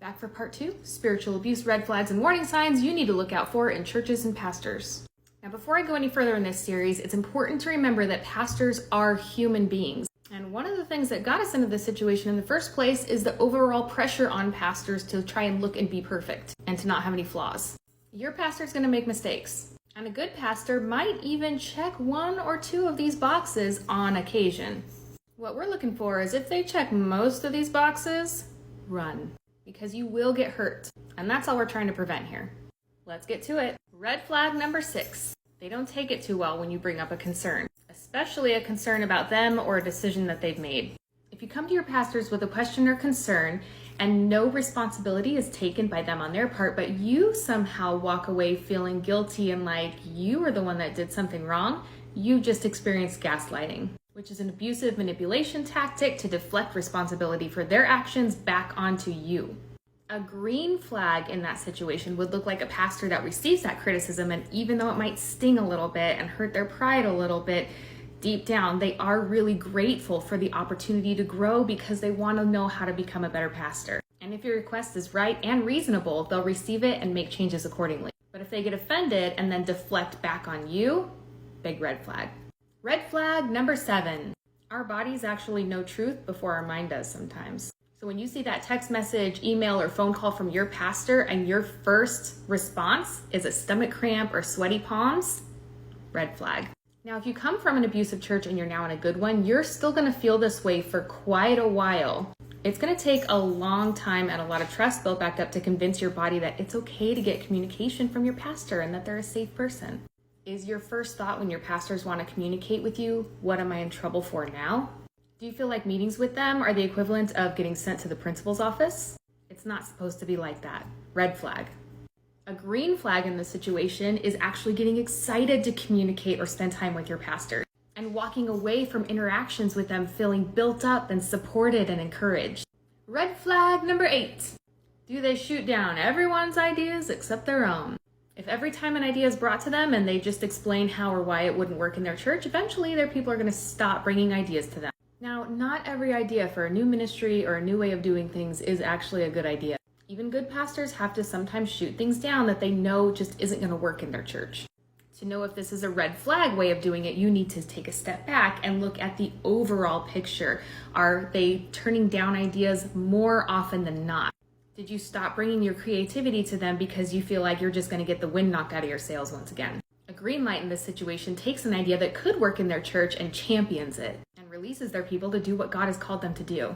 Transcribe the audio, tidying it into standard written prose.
Back for part 2, spiritual abuse, red flags, and warning signs you need to look out for in churches and pastors. Now, before I go any further in this series, it's important to remember that pastors are human beings. And one of the things that got us into this situation in the first place is the overall pressure on pastors to try and look and be perfect and to not have any flaws. Your pastor's going to make mistakes. And a good pastor might even check 1 or 2 of these boxes on occasion. What we're looking for is if they check most of these boxes, run. Because you will get hurt. And that's all we're trying to prevent here. Let's get to it. Red flag number 6. They don't take it too well when you bring up a concern, especially a concern about them or a decision that they've made. If you come to your pastors with a question or concern and no responsibility is taken by them on their part, but you somehow walk away feeling guilty and like you were the one that did something wrong, you just experienced gaslighting, which is an abusive manipulation tactic to deflect responsibility for their actions back onto you. A green flag in that situation would look like a pastor that receives that criticism, and even though it might sting a little bit and hurt their pride a little bit, deep down, they are really grateful for the opportunity to grow because they want to know how to become a better pastor. And if your request is right and reasonable, they'll receive it and make changes accordingly. But if they get offended and then deflect back on you, big red flag. Red flag number 7. Our bodies actually know truth before our mind does sometimes. So when you see that text message, email, or phone call from your pastor and your first response is a stomach cramp or sweaty palms, red flag. Now, if you come from an abusive church and you're now in a good one, you're still going to feel this way for quite a while. It's going to take a long time and a lot of trust built back up to convince your body that it's okay to get communication from your pastor and that they're a safe person. Is your first thought when your pastors want to communicate with you, what am I in trouble for now? Do you feel like meetings with them are the equivalent of getting sent to the principal's office? It's not supposed to be like that. Red flag. A green flag in this situation is actually getting excited to communicate or spend time with your pastor and walking away from interactions with them feeling built up and supported and encouraged. Red flag number 8. Do they shoot down everyone's ideas except their own? If every time an idea is brought to them and they just explain how or why it wouldn't work in their church, eventually their people are going to stop bringing ideas to them. Now, not every idea for a new ministry or a new way of doing things is actually a good idea. Even good pastors have to sometimes shoot things down that they know just isn't going to work in their church. To know if this is a red flag way of doing it, you need to take a step back and look at the overall picture. Are they turning down ideas more often than not? Did you stop bringing your creativity to them because you feel like you're just going to get the wind knocked out of your sails once again? A green light in this situation takes an idea that could work in their church and champions it and releases their people to do what God has called them to do.